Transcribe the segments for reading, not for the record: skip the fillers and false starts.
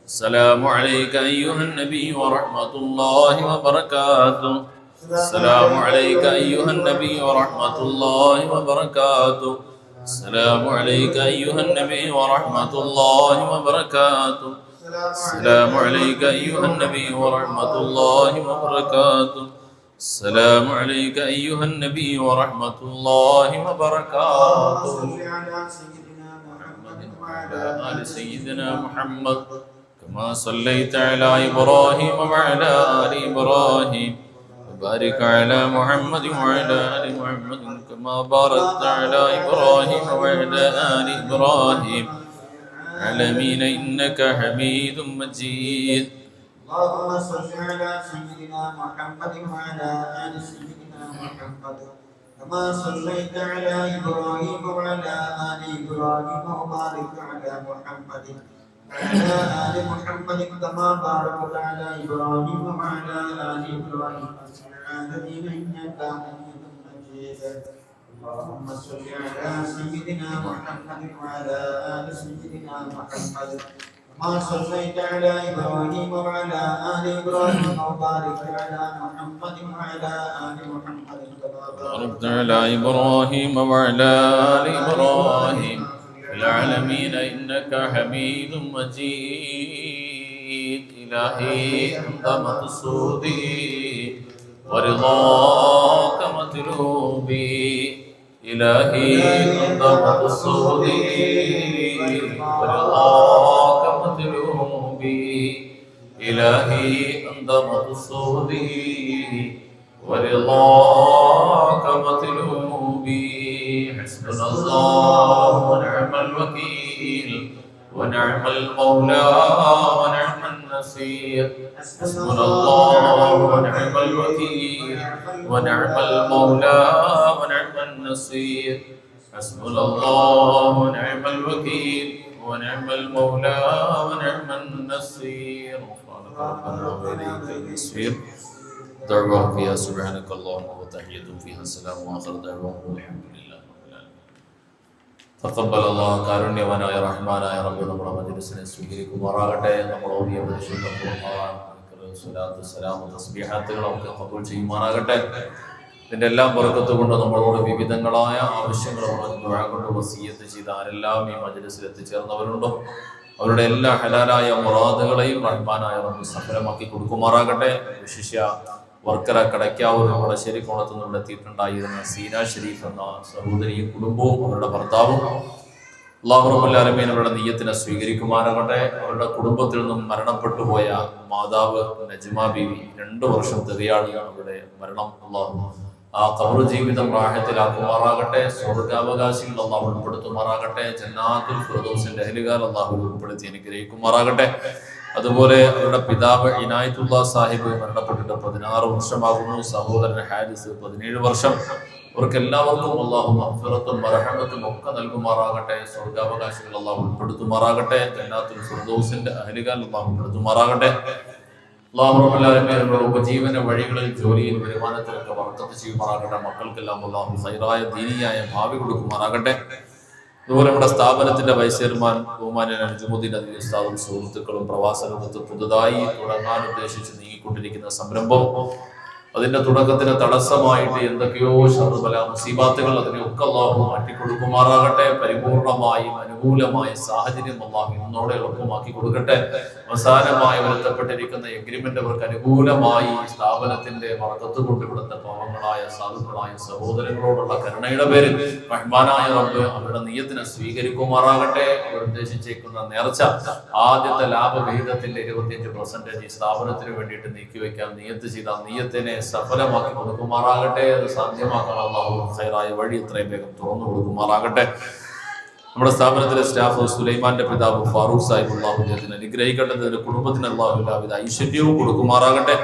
السلام عليك أيها النبي ورحمة الله وبركاته. السلام عليك أيها النبي ورحمة الله وبركاته. السلام عليك أيها النبي ورحمة الله وبركاته. السلام عليك أيها النبي ورحمة الله وبركاته. السلام عليك أيها النبي ورحمة الله وبركاته. وعلى آل سيدنا محمد كما صليت على إبراهيم وعلى آل إبراهيم وبارك على محمد وعلى آل محمد كما باركت على إبراهيم وعلى آل إبراهيم العالمين إنك حميد مجيد. اللهم صل على سيدنا محمد وعلى آل سيدنا محمد كما صليت على إبراهيم وعلى آل إبراهيم وبارك على محمد وعلى آل محمد كما باركت على إبراهيم وعلى آل إبراهيم في العالمين إنك حميد مجيد. اللهم صل على سيدنا محمد وعلى آل سيدنا محمد كما صليت على إبراهيم وعلى آل إبراهيم وبارك على محمد وعلى آل محمد كما باركت على إبراهيم وعلى آل إبراهيم في العالمين إنك حميد مجيد. إلهي أنت مقصودي ورضاك مطلوبي. إلهي أنت مقصودي ورضاك مطلوبي. إلهي أنت مقصودي ورضاك مطلوبي. حسبنا الله ونعم الوكيل ونعم المولى ونعم النصير. حسبنا الله ونعم الوكيل ونعم المولى ونعم النصير. حسبنا الله ونعم الوكيل ونعم المولى ونعم النصير. سبحانك ربنا وإليك المصير. دعواهم فيها سبحانك اللهم وتحيتهم فيها السلام وآخر دعواهم الحمد لله رب العالمين. تقبل الله കാരുണ്യവാനായ റഹ്മാനായ റബ്ബ് നമ്മുടെ മജ്‌ലിസിനെ സ്വീകരിക്കുമാറാകട്ടെ. നമ്മുടെ ഓതിയ പരിശുദ്ധ ഖുർആൻ സ്വലാത്ത് സലാം തസ്ബീഹാത്തുകളൊക്കെ ഖബൂൽ ചെയ്യുമാറാകട്ടെ. ഇതിന്റെ എല്ലാം ബർക്കത്ത് കൊണ്ട് നമ്മളോട് വിവിധങ്ങളായ ആവശ്യങ്ങളോട് ദുആ കൊണ്ട് വസിയത്ത് ചെയ്ത ആരെല്ലാം ഈ മജ്‌ലിസിൽ എത്തിച്ചേർന്നവരുണ്ടോ അവരുടെ എല്ലാ ഹലാലായ മുറാദുകളെയും റഹ്മാനായ റബ്ബ് സഫലമാക്കി കൊടുക്കുമാറാകട്ടെ. വിശിഷ്യ വർക്കല കടയ്ക്കാവൂർ വളശ്ശേരി കോണത്ത് നിന്ന് എത്തിയിട്ടുണ്ടായിരുന്ന സീന ഷരീഫ് എന്ന സഹോദരിയും കുടുംബവും അവരുടെ ഭർത്താവും അല്ലാഹു റബ്ബുൽ ആലമീൻ അവരുടെ നിയ്യത്തിനെ സ്വീകരിക്കുമാറാകട്ടെ. അവരുടെ കുടുംബത്തിൽ നിന്നും മരണപ്പെട്ടു പോയ മാതാവ് നജ്മ ബീവി 2 വർഷം തികയാണ് അവരുടെ മരണം. അല്ലാഹു ആ ഖബർ ജീവിതം റാഹത്തിലാക്കുമാറാകട്ടെ. സ്വർഗ്ഗാവകാശികൾ അല്ലാഹു ഉൾപ്പെടുത്തുമാറാകട്ടെ. ജന്നാത്തുൽ ഫിർദൗസിന്റെ അഹ്ലുകാർ അല്ലാഹു ഉൾപ്പെടുത്തി അനുഗ്രഹിക്കുമാറാകട്ടെ. അതുപോലെ അവരുടെ പിതാവ് ഇനായത്തുള്ള സാഹിബ് മരണപ്പെട്ടിട്ട് 16 വർഷമാകുന്നു. സഹോദരൻ ഹാരിസ് 17 വർഷം. അവർക്ക് എല്ലാവർക്കും അല്ലാഹു മഗ്ഫിറത്തും മർഹമത്തും ഒക്കെ നൽകുമാറാകട്ടെ. സ്വർഗ്ഗാവകാശികൾ അല്ലാഹു ഉൾപ്പെടുത്തുമാറാകട്ടെ. ജന്നാത്തുൽ ഫിർദൗസിന്റെ അഹ്ലുകാർ അല്ലാഹു ഉൾപ്പെടുത്തുമാറാകട്ടെ. അല്ലാഹു റബ്ബുൽ ആലമീൻ അവരുടെ ഉപജീവന വഴികളിൽ ജോലിയിൽ വരുമാനത്തിലൊക്കെ ബർക്കത്ത് ചെയ്യുമാറാകട്ടെ. മക്കൾക്കെല്ലാം അല്ലാഹു ഖൈറായ ദീനിയായ ഭാവി കൊടുക്കുമാറാകട്ടെ. അതുപോലെ നമ്മുടെ സ്ഥാപനത്തിന്റെ വൈസ് ചെയർമാൻ ബഹുമാന്യനായ ജുമുദ്ദീൻ അദി ഉസ്താദും സുഹൃത്തുക്കളും പ്രവാസ ലോകത്ത് പുതുതായി തുടങ്ങാൻ ഉദ്ദേശിച്ച് നീങ്ങിക്കൊണ്ടിരിക്കുന്ന സംരംഭം, അതിന്റെ തുടക്കത്തിന് തടസ്സമായിട്ട് എന്തൊക്കെയോ ശർബല മുസീബാത്തുകൾ അതിനെയൊക്കെ അല്ലാഹു മാറ്റിക്കൊടുക്കുമാറാകട്ടെ. പരിപൂർണമായും അനുകൂലമായ സാഹചര്യം അല്ലാഹു ഇന്നോടെ എളുപ്പമാക്കി കൊടുക്കട്ടെ. അവസാനമായി വരുത്തപ്പെട്ടിരിക്കുന്ന എഗ്രിമെന്റ് അവർക്ക് അനുകൂലമായി സ്ഥാപനത്തിന്റെ വർദ്ധത്ത് കൊണ്ട് ഇവിടുത്തെ പാവങ്ങളായ സാധുക്കളായ സഹോദരങ്ങളോടുള്ള കരുണയുടെ പേരിൽ റഹ്മാനായ റബ്ബ് അവരുടെ നിയ്യത്തിനെ സ്വീകരിക്കുമാറാകട്ടെ. അവർ ഉദ്ദേശിച്ചേക്കുന്ന നേർച്ച ആദ്യത്തെ ലാഭവിഹിതത്തിന്റെ 25% ഈ സ്ഥാപനത്തിന് വേണ്ടിയിട്ട് നീക്കിവെക്കാൻ നിയ്യത്ത് ചെയ്ത നിയ്യത്തിനെ സഫലമാക്കി കൊടുക്കുമാറാകട്ടെ. അത് സാധ്യമാക്കാൻ അല്ലാഹു ഖൈറായ വഴി എത്രയും വേഗം തുറന്നു കൊടുക്കുമാറാകട്ടെ. നമ്മുടെ സ്ഥാപനത്തിലെ സ്റ്റാഫ് സുലൈമാന്റെ പിതാവ് ഫാറൂഖ് സാഹിബ് അല്ലാഹു അദ്ദേഹത്തിന് അനുഗ്രഹിക്കട്ടെ. കുടുംബത്തിന് അല്ലാഹു എല്ലാവിധ ഐശ്വര്യവും കൊടുക്കുമാറാകട്ടെ.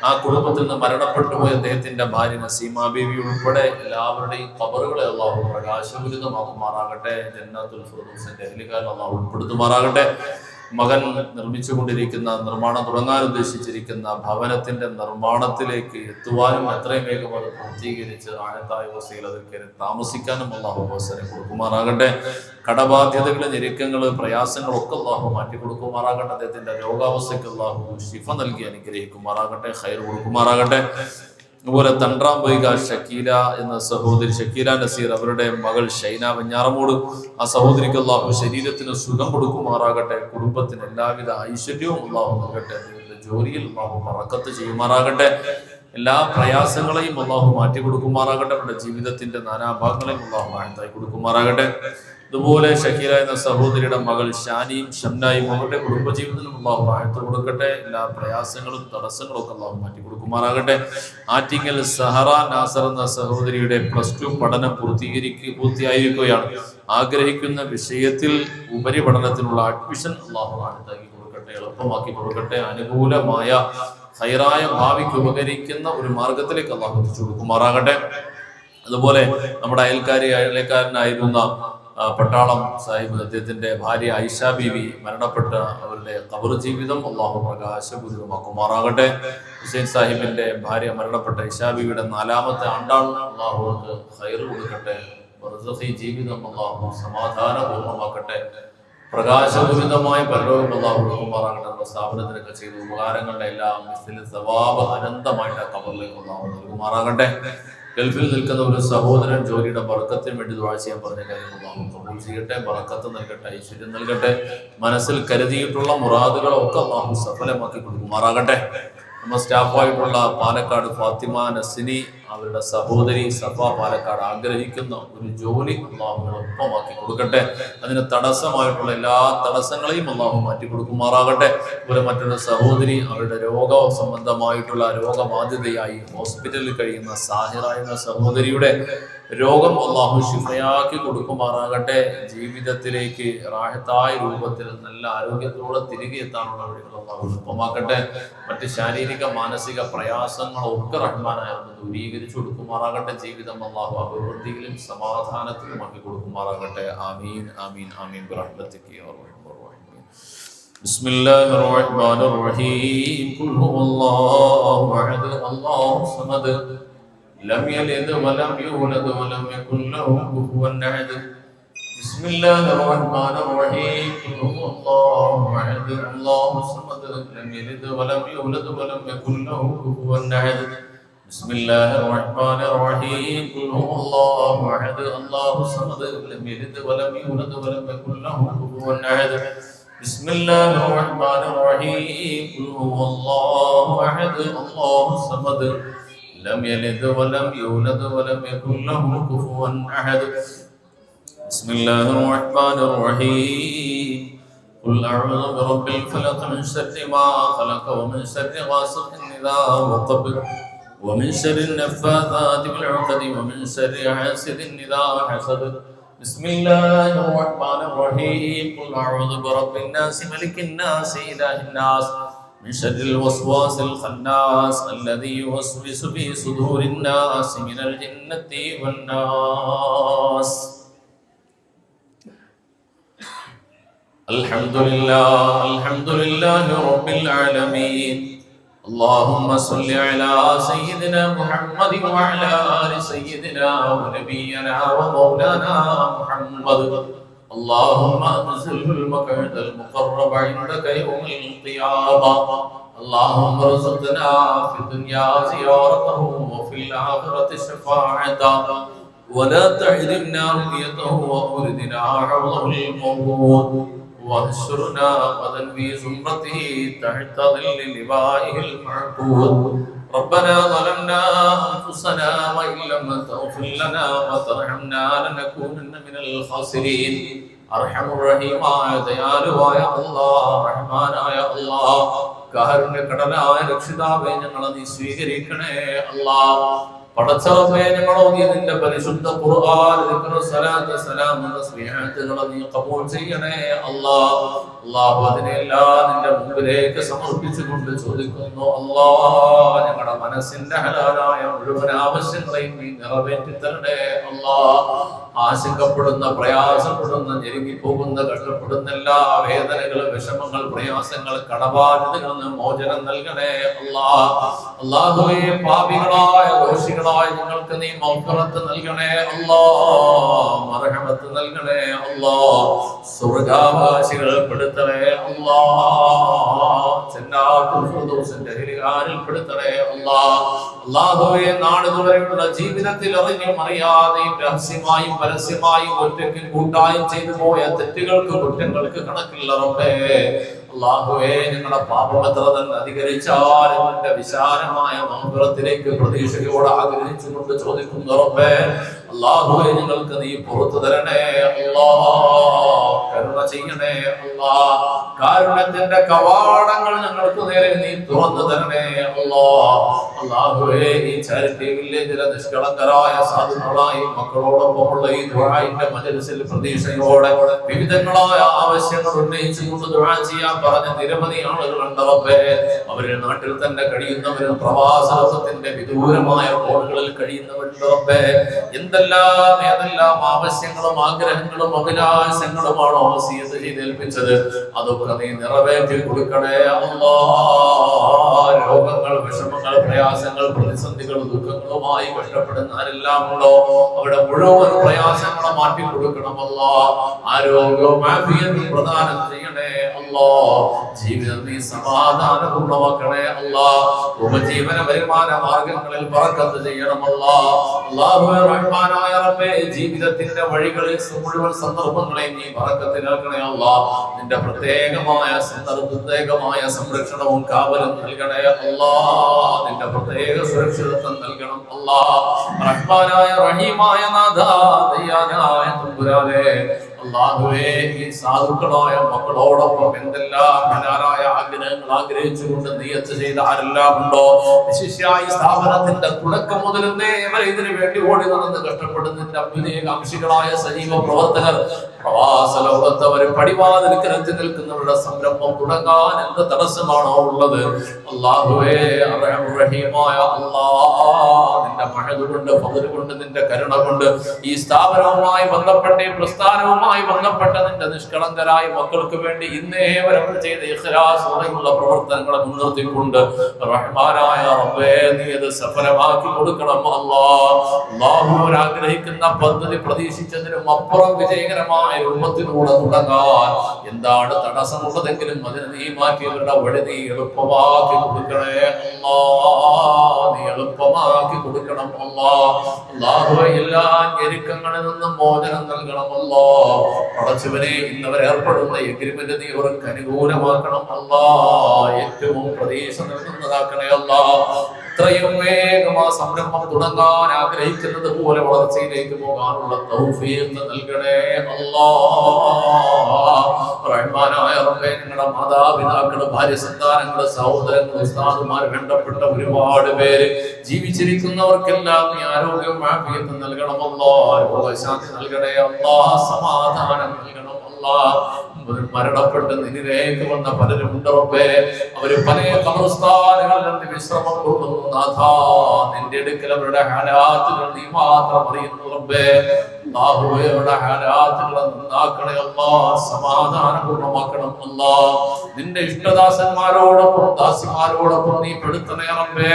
ആ കുടുംബത്തിൽ നിന്ന് മരണപ്പെട്ടു പോയ അദ്ദേഹത്തിന്റെ ഭാര്യ നസീമ ബീവി ഉൾപ്പെടെ എല്ലാവരുടെയും ഖബറുകളെ അല്ലാഹു പ്രകാശപൂരിതമാക്കുമാറാകട്ടെ. ജന്നത്തുൽ ഫിർദൗസിന്റെ അഹ്ലുകാർ അല്ലാഹു ഉൾപ്പെടുത്തുമാറാകട്ടെ. മകൻ നിർമ്മിച്ചുകൊണ്ടിരിക്കുന്ന നിർമ്മാണം തുടങ്ങാൻ ഉദ്ദേശിച്ചിരിക്കുന്ന ഭവനത്തിന്റെ നിർമ്മാണത്തിലേക്ക് എത്തുവാനും എത്രയും വേഗം അത് പൂർത്തീകരിച്ച് ആഴത്തായ അവസ്ഥയിൽ അതിൽ കയറി താമസിക്കാനും അള്ളാഹു അവസരം കൊടുക്കുമാറാകട്ടെ. കടബാധ്യതകള്, ഞെരുക്കങ്ങള്, പ്രയാസങ്ങളൊക്കെ അള്ളാഹു മാറ്റി കൊടുക്കുമാറാകട്ടെ. അദ്ദേഹത്തിന്റെ രോഗാവസ്ഥയ്ക്ക് അള്ളാഹു ശിഫ നൽകി അനുഗ്രഹിക്കുമാറാകട്ടെ, ഖൈർ കൊടുക്കുമാറാകട്ടെ. അതുപോലെ തണ്ട്രാം പൊയ്ക ഷക്കീല എന്ന സഹോദരി, ഷക്കീല നസീർ, അവരുടെ മകൾ ഷൈന വെഞ്ഞാറമൂട്, ആ സഹോദരിക്ക് അള്ളാഹു ശരീരത്തിന് സുഖം കൊടുക്കുമാറാകട്ടെ. കുടുംബത്തിന് എല്ലാവിധ ഐശ്വര്യവും അള്ളാഹു നൽകട്ടെ. ജോലിയിൽ അള്ളാഹു ബറക്കത്ത് ചെയ്യുമാറാകട്ടെ. എല്ലാ പ്രയാസങ്ങളെയും അള്ളാഹു മാറ്റി കൊടുക്കുമാറാകട്ടെ. അവരുടെ ജീവിതത്തിന്റെ നാനാഭാഗങ്ങളെയും അള്ളാഹു ആഴത്തായി കൊടുക്കുമാറാകട്ടെ. അതുപോലെ ഷക്കീല എന്ന സഹോദരിയുടെ മകൾ ഷാനിയും ഷംനായും അവരുടെ കുടുംബജീവിതത്തിലും അള്ളാഹു ആഴത്ത് കൊടുക്കട്ടെ. എല്ലാ പ്രയാസങ്ങളും തടസ്സങ്ങളും ഒക്കെ അള്ളാഹു മാറ്റി കൊടുക്കുമാറാകട്ടെ. ആറ്റിങ്ങൽ സഹറ നാസർ എന്ന സഹോദരിയുടെ +2 പഠനം പൂർത്തിയായിരിക്കുകയാണ്. ആഗ്രഹിക്കുന്ന വിഷയത്തിൽ ഉപരിപഠനത്തിനുള്ള അഡ്മിഷൻ അള്ളാഹു ആഴത്താക്കി കൊടുക്കട്ടെ, എളുപ്പമാക്കി കൊടുക്കട്ടെ. അനുകൂലമായ ഹൈറായ ഭാവിക്ക് ഉപകരിക്കുന്ന ഒരു മാർഗത്തിലേക്ക് അള്ളാഹു എത്തിച്ചു കൊടുക്കുമാറാകട്ടെ. അതുപോലെ നമ്മുടെ അയൽക്കാരനായിരുന്ന പട്ടാളം സാഹിബ്, അദ്ദേഹത്തിന്റെ ഭാര്യ ഐഷ ബീവി മരണപ്പെട്ട അവരുടെ ഖബർ ജീവിതം അള്ളാഹു പ്രകാശപൂരിതമാക്കുമാറാകട്ടെ. ഹുസൈൻ സാഹിബിന്റെ ഭാര്യ മരണപ്പെട്ട ഐഷ ബീവിയുടെ 4ാമത്തെ ആണ്ടാണ്. അള്ളാഹു ഖൈർ കൊടുക്കട്ടെ. ബർസഖി ജീവിതം അള്ളാഹു സമാധാനപൂർണ്ണമാക്കട്ടെ. പ്രകാശപൂരിതമായ പരലോകം അള്ളാഹു കൊടുക്കുമാറാകട്ടെ. നമ്മുടെ സ്ഥാപനത്തിനൊക്കെ ചെയ്ത ഉപകാരങ്ങളുടെ എല്ലാം സവാബ് അനന്തമായിട്ട് ആ ഖബറിലേക്ക് അള്ളാഹു നൽകുമാറാകട്ടെ. ഗൾഫിൽ നിൽക്കുന്ന ഒരു സഹോദരൻ ജോലിയുടെ ബർക്കത്തിന് വേണ്ടി ദുആ ചെയ്യാൻ പറഞ്ഞ കാര്യം അല്ലാഹു കബൂൽ ചെയ്യട്ടെ, ബർക്കത്ത് നൽകട്ടെ, ഐശ്വര്യം നൽകട്ടെ. മനസ്സിൽ കരുതിയിട്ടുള്ള മുറാദുകളൊക്കെ അല്ലാഹു സഫലമാക്കി കൊടുക്കുമാറാകട്ടെ. നമ്മുടെ സ്റ്റാഫായിട്ടുള്ള പാലക്കാട് ഫാത്തിമ നസിനി, അവരുടെ സഹോദരി സഫ പാലക്കാട് ആഗ്രഹിക്കുന്ന ഒരു ജോലി അല്ലാഹു എളുപ്പമാക്കി കൊടുക്കട്ടെ. അതിന് തടസ്സമായിട്ടുള്ള എല്ലാ തടസ്സങ്ങളെയും അല്ലാഹു മാറ്റി കൊടുക്കുമാറാകട്ടെ. അതുപോലെ മറ്റൊരു സഹോദരി, അവരുടെ രോഗ സംബന്ധമായിട്ടുള്ള രോഗബാധിതയായി ഹോസ്പിറ്റലിൽ കഴിയുന്ന സാഹിറ എന്ന സഹോദരിയുടെ രോഗം അല്ലാഹു ശിഫയാക്കി കൊടുക്കുമാറാകട്ടെ. ജീവിതത്തിലേക്ക് റാഹത്തായ രൂപത്തിൽ നല്ല ആരോഗ്യത്തോടെ തിരികെ എത്താനുള്ള വഴികൾ അല്ലാഹു എളുപ്പമാക്കട്ടെ. മറ്റ് ശാരീരിക മാനസിക പ്രയാസങ്ങളൊക്കെ റഹ്മാനായ ദൂരീകരിച്ചു കൊടുക്കുമാറാകട്ടെ. ജീവിതം അല്ലാഹു അഭിവൃദ്ധിയിലും സമാധാനത്തിലുമാക്കി കൊടുക്കുമാറാകട്ടെ. ആമീൻ ആമീൻ ആമീൻ ബിറഹ്മതിക യാ അർഹമർ റഹീം. ബിസ്മില്ലാഹിർ റഹ്മാനിർ റഹീം. ഖുൽ ഹുവല്ലാഹു അഹദ് അല്ലാഹു സമദ് ലം യലിദ് വലം യൂലദ് വലം യകുൽ ലഹു കുഫുവൻ അഹദ്. ബിസ്മില്ലാഹിർ റഹ്മാനിർ റഹീം. ഖുൽ ഹുവല്ലാഹു അഹദ് അല്ലാഹു സമദ് ലം യലിദ് വലം യൂലദ് വലം യകുൽ ലഹു കുഫുവൻ അഹദ്. بسم الله الرحمن الرحيم. قل هو الله احد الله الصمد لم يلد ولم يولد ولم يكن له كفوا احد. بسم الله الرحمن الرحيم. قل هو الله احد الله الصمد لم يلد ولم يولد ولم يكن له كفوا احد. بسم الله الرحمن الرحيم. قل اعوذ برب الفلق من شر ما خلق ومن شر غاسق اذا وقب ومن شر النفاثات بالعقد ومن شر حاسد إذا حسد. بسم الله الرحمن الرحيم. قل أعوذ برب الناس ملك الناس إله الناس من شر الوسواس الخناس الذي يوسوس في صدور الناس من الجنة والناس. الحمد لله رب العالمين. اللهم صل على سيدنا محمد وعلى آل سيدنا ونبينا ومولانا محمد. اللهم انزله المقعد المقرب عندك يوم القيامة. اللهم ارزقنا في الدنيا زيارته وفي الآخرة شفاعته ولا تحرمنا رؤيته وأوردنا حوضه الموعود واحشرنا غدا في زمرته تحت ظل لوائه المعبود. ربنا ظلمنا أنفسنا وإن لم تغفر لنا وترحمنا لنكونن من الخاسرين. أرحم الرحيم ദയാലുവായ അല്ലാഹ്, റഹ്മാനായ അല്ലാഹ്, കാരുണ്യകടലായ രക്ഷിതാവേ, ഞങ്ങളെ നീ സ്വീകരിക്കണേ അല്ലാഹ്. പടച്ചറബേ, ഞങ്ങളോട് നിന്റെ പരിശുദ്ധ ഖുർആൻ ദിക്ർ സലാത്ത് സലാം തസ്ബീഹത്തുകളെ നീ ഖബൂൽ ചെയ്യണേ അല്ലാഹ്. അല്ലാഹു അതിനെല്ലാം നിന്റെ മുമ്പിലേക്ക് സമർപ്പിച്ചുകൊണ്ട് ചോദിക്കുന്നു അല്ലാഹ്, ഞങ്ങളുടെ മനസ്സിന്റെ ഹലാലായ മുഴുവൻ ആവശ്യങ്ങളെയും നീ നിറവേറ്റി തരണേ അല്ലാഹ്. ആശങ്കപ്പെടുന്ന, പ്രയാസപ്പെടുന്ന, ഞെരുങ്ങിപ്പോകുന്ന, കഷ്ടപ്പെടുന്ന എല്ലാ വേദനകളും, വിഷമങ്ങൾ, പ്രയാസങ്ങൾ, കടബാധ്യതകളിൽ നിന്ന് മോചനം നൽകണേ അല്ലാഹുവേ. പാപികളായ ദോഷികളായ ഞങ്ങൾക്ക് നീ മഗ്ഫിറത്ത് നൽകണേ മർഹമത്ത് നൽകണേ സ്വർഗ്ഗാവകാശികൾ പെടുത്തണേ ജന്നാത്തുൽ ഫിർദൗസിന്റെ അഹ്ലിൽ പെടുത്തണേ അല്ലാഹുവേ. നാളിതുവരെയുള്ള ജീവിതത്തിൽ അറിഞ്ഞും അറിയാതെയും രഹസ്യമായും പരസ്യമായും ഒറ്റയ്ക്കും കൂട്ടായും ചെയ്തു പോയ തെറ്റുകൾക്ക്, കുറ്റങ്ങൾക്ക് കണക്കില്ല റബ്ബേ. അല്ലാഹുവേ, ഞങ്ങളുടെ പാപം എത്ര തന്നെ അധികരിച്ചാലും നിന്റെ വിശാലമായ മഗ്ഫിറത്തിലേക്ക് പ്രതീക്ഷയോടെ ആഗ്രഹിച്ചുകൊണ്ട് ചോദിക്കുന്നു റബ്ബേ. അല്ലാഹുവേ, ഞങ്ങൾക്ക് നീ പുറത്തു തരണേ കരുണ ചെയ്യണേ കാരുണ്യത്തിന്റെ കവാടങ്ങൾ ഞങ്ങൾക്ക് നേരെ നീ തുറന്നു തരണേ അല്ലാഹുവേ. ഈ ചാരിറ്റി വില്ലേജിലെ നിഷ്കളങ്കരായ സാധുക്കളായി മക്കളോടൊപ്പമുള്ള ഈ ദുആഇന്റെ മജ്‌ലിസിൽ പ്രതീക്ഷയോടെ വിവിധങ്ങളായ ആവശ്യങ്ങൾ ഉന്നയിച്ചുകൊണ്ട് ദുആ ചെയ്യാൻ പറഞ്ഞ നിരവധി ആളുകളുണ്ട് റബ്ബേ. അവരുടെ നാട്ടിൽ തന്നെ കഴിയുന്നവരും പ്രവാസത്തിന്റെ വിദൂരമായ കോണുകളിൽ കഴിയുന്നവരുണ്ട് റബ്ബേ. ഏതെല്ലാം ആവശ്യങ്ങളും ആഗ്രഹങ്ങളും അഭിലാഷങ്ങളുമാണോ വസിയത്ത് ചെയ്തേൽപ്പിച്ചത് അതൊക്കെ നീ നിറവേറ്റി കൊടുക്കണേ രോഗങ്ങൾ, വിഷമങ്ങൾ, പ്രയാസങ്ങൾ, പ്രതിസന്ധികൾ, ദുഃഖങ്ങളുമായി കഷ്ടപ്പെടുന്ന ആരെല്ലാം ഉണ്ടോ അവരുടെ മുഴുവൻ പ്രയാസങ്ങളെ മാറ്റി കൊടുക്കണം ആരോഗ്യവും ആഫിയത്തും പ്രദാനം ചെയ്യണേ ജീവിതം നീ സമാധാനപൂർണ്ണമാക്കണേ ഉപജീവന വരുമാന മാർഗങ്ങളിൽ ബറക്കത്ത് ചെയ്യണം റഹ്മാനായ റബ്ബേ. ജീവിതത്തിന്റെ വഴികളിൽ മുഴുവൻ സന്ദർഭങ്ങളെയും നീ ബറക്കത്തിലാക്കണേ നിന്റെ പ്രത്യേകമായ സംരക്ഷണവും കാവലും നൽകണേ നിന്റെ പ്രത്യേക സുരക്ഷിതത്വം നൽകണം റഹ്മാനായ റഹീമായ നാഥാ, ദയാനായ തമ്പുരാനേ. അല്ലാഹുവേ, ഈ സാധുക്കളായ മക്കളോടൊപ്പം എന്തെല്ലാം ഹലാലായ ആഗ്രഹങ്ങൾ ആഗ്രഹിച്ചുകൊണ്ട് നിയത്ത് ചെയ്ത ആരെല്ലാം ഉണ്ടോ വിശിഷ്യായി സ്ഥാപനത്തിന്റെ തുടക്കം മുതൽ ഇതിനു വേണ്ടി ഓടി നടന്ന് കഷ്ടപ്പെടുന്നതിന്റെ അഭ്യുദയകാംക്ഷികളായ സജീവ പ്രവർത്തകർ, പ്രവാസ ലോകത്തവര് പടിവാതിൽക്കരത്തി നിൽക്കുന്നവരുടെ സംരംഭം തുടങ്ങാൻ എന്ത് തടസ്സമാണോ ഉള്ളത് അല്ലാഹുവേ, റഹീമായ നിന്റെ മഹദ് കൊണ്ട് നിന്റെ കരുണ കൊണ്ട് ഈ സ്ഥാപനവുമായി ബന്ധപ്പെട്ട ഈ പ്രസ്ഥാനവുമായി ബന്ധപ്പെട്ട നിന്റെ നിഷ്കളങ്കരായ മക്കൾക്ക് വേണ്ടി ഇന്നേ വരെ ചെയ്ത ഇഖ്ലാസോടെയുള്ള പ്രവർത്തനങ്ങളെ മുൻനിർത്തിക്കൊണ്ട് റഹ്മാനായ റബ്ബേ, നീ അത് സഫലമാക്കി കൊടുക്കണം അല്ലാഹു. ആഗ്രഹിക്കുന്ന പദ്ധതി പ്രതീക്ഷിച്ചതിനും അപ്പുറം വിജയകരമായ രൂപത്തിലൂടെ തുടങ്ങാൻ എന്താണ് തടസ്സമുള്ളതെങ്കിലും അതിന് നീ മാറ്റിയവരുടെ വഴി നീ എളുപ്പമാക്കി കൊടുക്കണേ നീ എളുപ്പമാക്കി കൊടുക്കണം അല്ലാഹു. എല്ലാ ഞെരുക്കങ്ങളിൽ നിന്നും മോചനം നൽകണം പടച്ചവനെ. ഇന്നവർ ഏർപ്പെടുന്ന എഗ്രിമെന്റ് നീ അവർക്ക് അനുകൂലമാക്കണം ഏറ്റവും പ്രതീക്ഷ നൽകുന്നതാക്കണേ ഇത്രയും വേഗം ആ സംരംഭം തുടങ്ങാൻ ആഗ്രഹിക്കുന്നത് പോലെ വളർച്ചയിലേക്ക് പോകാനുള്ള തൗഫീഖ് നൽകണേ റഹ്മാനായ റബ്ബേ. ഞങ്ങളുടെ മാതാപിതാക്കള്, ഭാര്യ സന്താനങ്ങള്, സഹോദരങ്ങൾ, ഉസ്താദുമാർ, വേണ്ടപ്പെട്ട ഒരുപാട് പേര് ജീവിച്ചിരിക്കുന്നവർക്കെല്ലാം നീ ആരോഗ്യവും ആഫിയത്തും നൽകണം രോഗശാന്തി നൽകണേ സമാധാനം നൽകണം മരണപ്പെട്ട് നിന്നിലേക്ക് വന്ന പലരും ഉണ്ട് റബ്ബേ. അവര് പല ഖബർസ്ഥാനുകളിൽ നിന്ന് വിശ്രമം കൊള്ളുന്നു നാഥാ. നിന്റെ അടുക്കൽ അവരുടെ ഹാലാത്തുകൾ നീ മാത്രം അറിയുന്നു റബ്ബേ. അവരുടെ ഹാലാത്തുകളെ നന്നാക്കണേ സമാധാനപൂർണ്ണമാക്കണം നിന്റെ ഇഷ്ടദാസന്മാരോടൊപ്പം ദാസിമാരോടൊപ്പം നീ പെടുത്തണേ റബ്ബേ.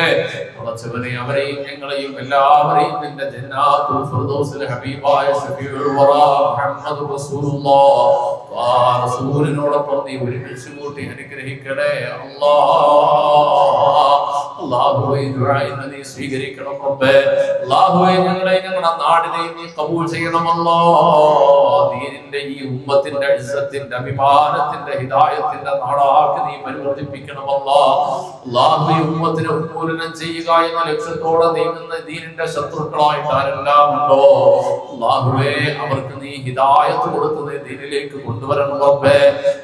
പടച്ചവനെ, അവരെയും ഞങ്ങളെയും എല്ലാവരെയും നിന്റെ ജന്നാത്തുൽ ഫിർദൗസിൽ ഹബീബായ ശഫീഉൽ വറാ മുഹമ്മദ് റസൂലിനോടൊപ്പം നീ ഒരുമിച്ച് കൂട്ടി അനുഗ്രഹിക്കണേ അല്ലാഹുവേ. ദുആഇനെ നീ സ്വീകരിക്കണം റബ്ബേ. അല്ലാഹുവേ, ഞങ്ങളെ ഞങ്ങളുടെ നാടിനെ നീ ഖബൂൽ ചെയ്യണം ദീനിന്റെ ഈ ഉമ്മത്തിന്റെ ഇസ്സത്തിന്റെ അഭിമാനത്തിന്റെ ഹിദായത്തിന്റെ നാടാക്കി നീ പരിവർത്തിപ്പിക്കണം അല്ലാഹുവേ. ഉമ്മത്തിനെ ഉന്മൂലനം ചെയ്യുക എന്ന ലക്ഷ്യത്തോടെ നീങ്ങുന്ന ദീനിന്റെ ശത്രുക്കളായിട്ട് ആരെല്ലാം ഉണ്ടോ അല്ലാഹുവേ, അവർക്ക് നീ ഹിദായത്ത് കൊടുത്ത് ദീനിലേക്ക് കൊണ്ടുവരണം റബ്ബേ.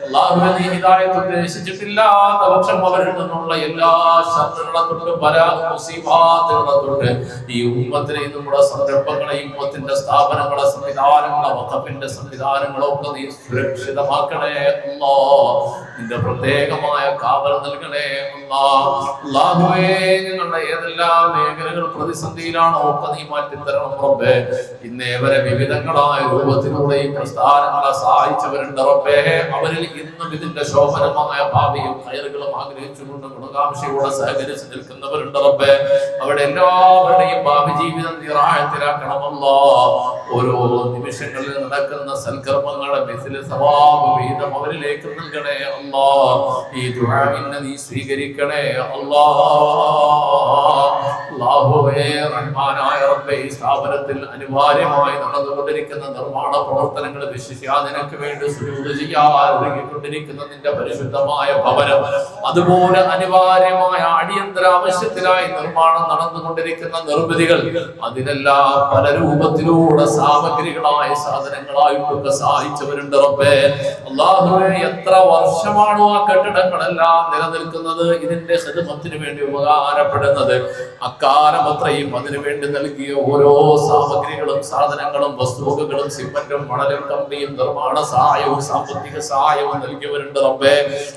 അല്ലാഹുവേ നീ ഹിദായത്ത് ഉദ്ദേശിച്ചിട്ടില്ലാത്ത പക്ഷം അവരിൽ നിന്നുള്ള എല്ലാ ശത്രുക്കളെ തൊട്ട് മുസീബാത്തുകളെ തൊട്ട് ഈ ഉമ്മത്തിനെയും നമ്മുടെ സംരംഭങ്ങളെയും ഉമ്മത്തിന്റെ സ്ഥാപനങ്ങളെ സംവിധാനങ്ങളെ വഖഫിന്റെ സംവിധാനങ്ങളൊക്കെ നീ സുരക്ഷിതമാക്കണേ അല്ലാഹ്. നിന്റെ പ്രത്യേകമായ കാവൽ നൽകണേ അല്ലാഹ്. അല്ലാഹുവേ ഞങ്ങളുടെ ഏതെല്ലാം മേഖലകൾ പ്രതിസന്ധിയിലാണോ ഒക്കെ നീ മാറ്റിത്തരണം റബ്ബേ. ഇന്നേ വരെ വിവിധങ്ങളായ രൂപത്തിലൂടെ ഈ പ്രസ്ഥാനങ്ങളെ സഹായിച്ചവരുണ്ട് റബ്ബേ. അവരിൽ ഇന്നും ഇതിന്റെ ശോഭനമായ ഭാവിയും ഖൈറുകളും ആഗ്രഹിച്ചുകൊണ്ട് ഗുണകാംക്ഷയോടെ സഹകരിച്ച് നിൽക്കുന്നവരുണ്ട് റബ്ബേ. അവിടെ എല്ലാവരുടെയും ഭാവി ജീവിതം നിറാഴത്തിലാക്കണമല്ലോ. ഓരോ നിമിഷങ്ങളിൽ നടക്കുന്ന സൽക്കർമ്മങ്ങളെ മിസ്ലി സവാബ് വീതം അവരിലേക്ക് നൽകണേ അല്ലാഹ്. ഈ ദുആഇനെ നീ സ്വീകരിക്കണേ അല്ലാഹ്. അല്ലാഹുവേ റഹ്മാനായ റബ്ബേ, ഈ സ്ഥാപനത്തിൽ അനിവാര്യമായി നടന്നുകൊണ്ടിരിക്കുന്ന നിർമ്മാണ പ്രവർത്തനങ്ങൾ വിശിഷ്യാ നിനക്ക് വേണ്ടി സുജൂദ് ചെയ്യാൻ ഒരുങ്ങിക്കൊണ്ടിരിക്കുന്ന നിന്റെ പരിശുദ്ധമായ ഭവനം, അതുപോലെ അനിവാര്യമായ അടിയന്തര ആവശ്യത്തിനായി നിർമ്മാണം നടന്നുകൊണ്ടിരിക്കുന്ന നിർമ്മിതികൾ, അതിനെല്ലാം പല രൂപത്തിലൂടെ സാമഗ്രികളായി സാധനങ്ങളായിട്ടൊക്കെ സഹായിച്ചവരുണ്ട് റബ്ബേ. അല്ലാഹുവേ, എത്ര വർഷമാണോ ആ കെട്ടിടങ്ങളെല്ലാം നിലനിൽക്കുന്നത്, ഇതിന്റെ ഖിദ്മത്തിന് വേണ്ടി ഉപകാരപ്പെടുന്നത്, അക്കാലം അത്രയും അതിനു വേണ്ടി നൽകിയ ഓരോ സാമഗ്രികളും സാധനങ്ങളും വസ്തുവകകളും സിമന്റും മണലും കമ്പിയും നിർമ്മാണ സഹായവും സാമ്പത്തിക സഹായവും നൽകിയവരുണ്ട് റബ്ബേ.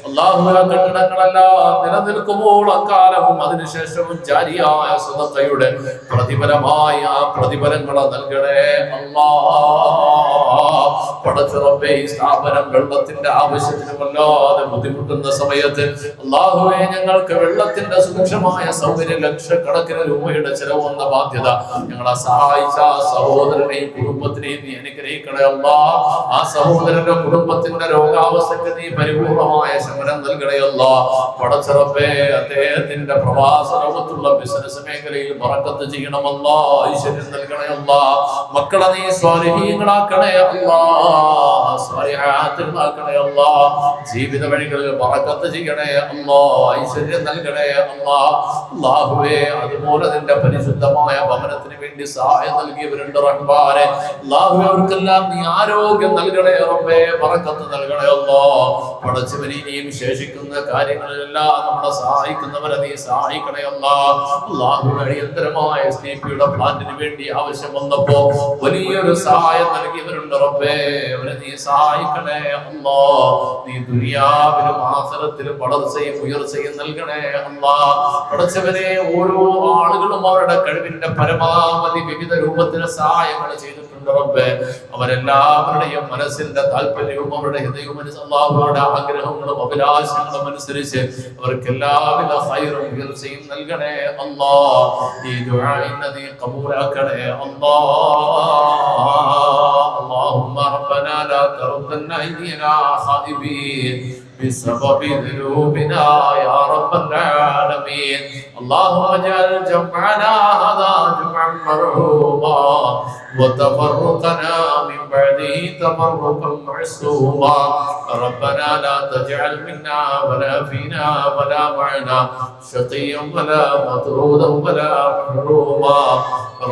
അല്ലാഹുവേ, കെട്ടിടങ്ങളെല്ലാം നിലനിൽക്കുമ്പോൾ അക്കാലവും അതിനുശേഷവും ജാരിയായ സദഖയുടെ പ്രതിഫലമായി ആ പ്രതിഫലങ്ങളെ നൽകണേ അല്ലാഹ്. പടച്ച റബ്ബേ, ഈ സ്ഥാപനം വെള്ളത്തിന്റെ ആവശ്യത്തിന് വല്ലാതെ ബുദ്ധിമുട്ടുന്ന സമയത്ത് അല്ലാഹുവേ, ഞങ്ങൾക്ക് വെള്ളത്തിന്റെ സുരക്ഷമായ സൗകര്യം ലക്ഷക്കണക്കിന് രൂപയുടെ ചെലവ് വന്ന ബാധ്യത ഞങ്ങളെ സഹായിച്ച സഹോദരനെയും കുടുംബത്തിനെയും നീ അനുഗ്രഹിക്കണേ അല്ലാഹ്. ആ സഹോദരന്റെ കുടുംബത്തിന്റെ രോഗാവസ്ഥയ്ക്ക് നീ പരിപൂർണമായ ശമനം നൽകണേ അല്ലാഹ്. പടച്ച റബ്ബേ, അദ്ദേഹത്തിന്റെ പ്രവാസ ലോകത്തുള്ള ബിസിനസ് മേഖലയിൽ ബറക്കത്ത് ചെയ്യണമല്ലാ, ഐശ്വര്യം നൽകണേ അല്ലാഹ്. മക്കളെ നീ സ്വാലിഹീങ്ങളാക്കണേ അല്ലാഹ്, സ്വാലിഹാത്തുകളാക്കണേ അല്ലാഹ്. ജീവിത വഴികളിൽ ബറക്കത്ത് ചെയ്യണേ അല്ലാഹ്, ഐശ്വര്യം നൽകണേ അല്ലാഹ്. അല്ലാഹുവേ, അതുപോലെ നിന്റെ പരിശുദ്ധമായ ഭവനത്തിന് വേണ്ടി സഹായം നൽകിയവരുണ്ട് റഹ്മാനെ. അല്ലാഹുവേ, അവർക്കെല്ലാം നീ ആരോഗ്യം നൽകണേ റബ്ബേ, ബറക്കത്ത് നൽകണേ അല്ലാഹ്. പടച്ചവനെ, ഇനിയും ശേഷിക്കുന്ന കാര്യങ്ങളിലെല്ലാം നമ്മളെ സഹായിക്കുന്നവരെ നീ സഹായിക്കണേ അല്ലാഹ്. അല്ലാഹുവേ, അടിയന്തരമായ STP-യുടെ പ്ലാന്റിന് വേണ്ടി ആവശ്യം വന്നപ്പോ വലിയൊരു സഹായം നൽകിയവരുണ്ട് റബ്ബേ, അവരെ നീ സഹായിക്കണേ അല്ലാഹ്. നീ ദുനിയാവിലും ആഖിറത്തിലും വളർച്ചയും ഉയർച്ചയും നൽകണേ അല്ലാഹ്. പടച്ചവനെ, ഓരോ ആളുകളും അവരുടെ കഴിവിന്റെ പരമാവധി വിവിധ രൂപത്തിൽ സഹായങ്ങൾ ചെയ്തിട്ടുണ്ട് റബ്ബേ. അവരെല്ലാവരുടെയും മനസ്സിന്റെ താല്പര്യവും അവരുടെ ഹൃദയവും അല്ലാഹുവിന്റെ ആഗ്രഹങ്ങളും അഭിലാഷങ്ങളും അനുസരിച്ച് അവർക്ക് എല്ലാവിധ ഖൈറും ഉയർച്ചയും നൽകണേ അല്ലാഹ്. ഈ ദുആഇനെ നീ ഖബൂലാക്കണേ അല്ലാഹ്. اللهم ربنا لا تردنا أيدينا خائبين بسبب ذنوبنا يا رب العالمين. اللهم اجعل جمعنا هذا جمعا مرحوما وتفرقنا من بعده تفرقا معصوما. ربنا لا تجعل منا ولا فينا ولا معنا شقيا ولا مطرودا ولا محروما.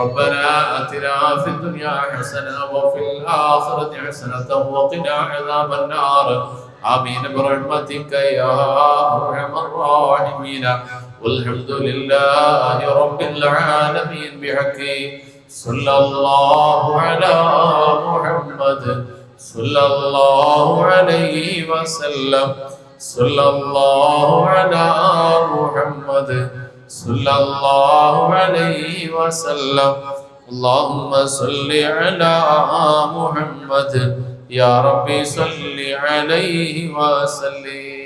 ربنا آتنا في الدنيا حسنة وفي الآخرة حسنة وقنا عذاب النار. آمين برحمتك يا أرحم الراحمين. والحمد لله رب العالمين. بحق صلى الله على محمد صلى الله عليه وسلم. صلى الله على محمد صلى الله عليه وسلم. اللهم صل على محمد يا ربي صل عليه وسلم.